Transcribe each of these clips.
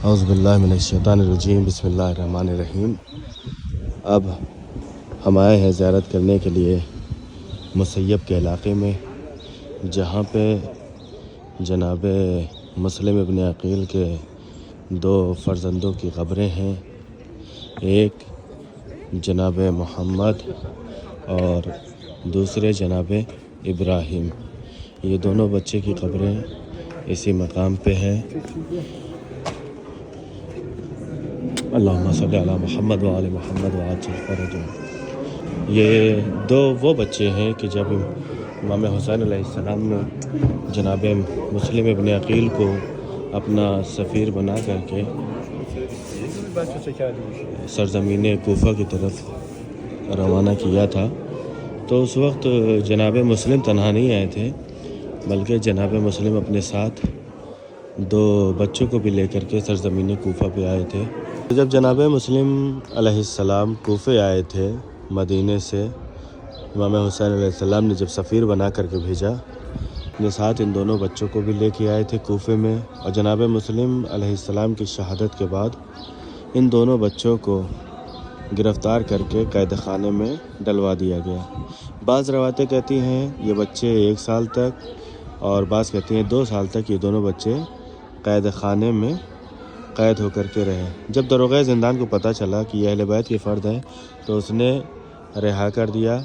اعوذ باللہ من الشیطان الرجیم، بسم اللہ الرحمن الرحیم۔ اب ہم آئے ہیں زیارت کرنے کے لیے مسیب کے علاقے میں، جہاں پہ جناب مسلم ابن عقیل کے دو فرزندوں کی قبریں ہیں، ایک جناب محمد اور دوسرے جناب ابراہیم۔ یہ دونوں بچے کی قبریں اسی مقام پہ ہیں۔ اللہم صلی علی محمد وآل محمد وعجل فرجہم۔ یہ دو وہ بچے ہیں کہ جب امام حسین علیہ السلام نے جناب مسلم ابن عقیل کو اپنا سفیر بنا کر کے سرزمین کوفہ کی طرف روانہ کیا تھا، تو اس وقت جناب مسلم تنہا نہیں آئے تھے، بلکہ جناب مسلم اپنے ساتھ دو بچوں کو بھی لے کر کے سرزمین کوفہ پہ آئے تھے۔ جب جناب مسلم علیہ السلام کوفے آئے تھے مدینے سے، امام حسین علیہ السلام نے جب سفیر بنا کر کے بھیجا، اپنے ساتھ ان دونوں بچوں کو بھی لے کے آئے تھے کوفے میں، اور جناب مسلم علیہ السلام کی شہادت کے بعد ان دونوں بچوں کو گرفتار کر کے قید خانے میں ڈلوا دیا گیا۔ بعض روایتیں کہتی ہیں یہ بچے 1 سال تک، اور بعض کہتی ہیں 2 سال تک یہ دونوں بچے قید خانے میں قید ہو کر کے رہے۔ جب داروغہ زندان کو پتہ چلا کہ یہ اہل بیت کے فرد ہیں، تو اس نے رہا کر دیا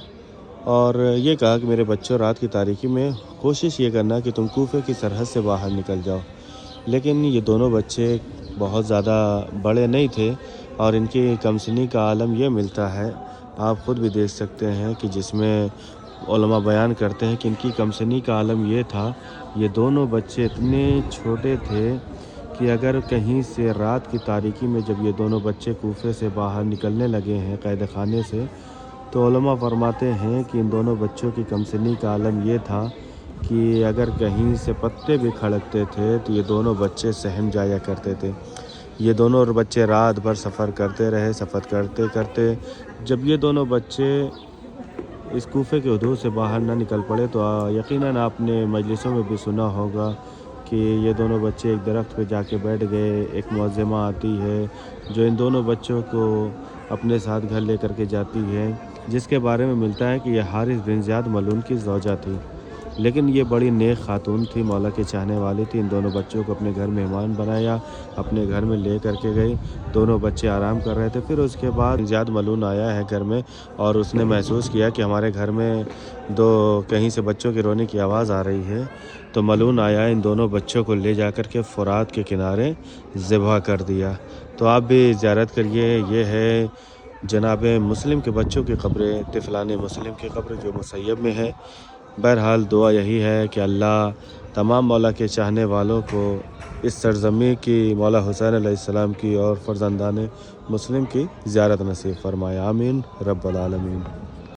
اور یہ کہا کہ میرے بچوں، رات کی تاریکی میں کوشش یہ کرنا کہ تم کوفے کی سرحد سے باہر نکل جاؤ۔ لیکن یہ دونوں بچے بہت زیادہ بڑے نہیں تھے، اور ان کی کمسنی کا عالم یہ ملتا ہے، آپ خود بھی دیکھ سکتے ہیں کہ جس میں علماء بیان کرتے ہیں کہ ان کی کمسنی کا عالم یہ تھا، یہ دونوں بچے اتنے چھوٹے تھے کہ اگر کہیں سے رات کی تاریکی میں جب یہ دونوں بچے کوفے سے باہر نکلنے لگے ہیں قید خانے سے، تو علماء فرماتے ہیں کہ ان دونوں بچوں کی کمسنی کا عالم یہ تھا کہ اگر کہیں سے پتے بھی کھڑکتے تھے تو یہ دونوں بچے سہم جایا کرتے تھے۔ یہ دونوں بچے رات بھر سفر کرتے رہے، سفر کرتے کرتے جب یہ دونوں بچے اس کوفے کے حدود سے باہر نہ نکل پڑے، تو یقیناً آپ نے مجلسوں میں بھی سنا ہوگا کہ یہ دونوں بچے ایک درخت پہ جا کے بیٹھ گئے، ایک معزمہ آتی ہے جو ان دونوں بچوں کو اپنے ساتھ گھر لے کر کے جاتی ہے، جس کے بارے میں ملتا ہے کہ یہ حارث بن زیاد ملعون کی زوجہ تھی، لیکن یہ بڑی نیک خاتون تھی، مولا کے چاہنے والی تھی۔ ان دونوں بچوں کو اپنے گھر مہمان بنایا، اپنے گھر میں لے کر کے گئی، دونوں بچے آرام کر رہے تھے۔ پھر اس کے بعد زیاد ملعون آیا ہے گھر میں، اور اس نے محسوس کیا کہ ہمارے گھر میں کہیں سے بچوں کے رونے کی آواز آ رہی ہے، تو ملعون آیا، ان دونوں بچوں کو لے جا کر کے فرات کے کنارے ذبح کر دیا۔ تو آپ بھی زیارت کریے۔ یہ ہے جناب مسلم کے بچوں کی قبریں، طفلان مسلم کی قبر جو مسیب میں ہے۔ بہرحال دعا یہی ہے کہ اللہ تمام مولا کے چاہنے والوں کو اس سرزمین کی، مولا حسین علیہ السلام کی اور فرزندان مسلم کی زیارت نصیب فرمائے، آمین رب العالمین۔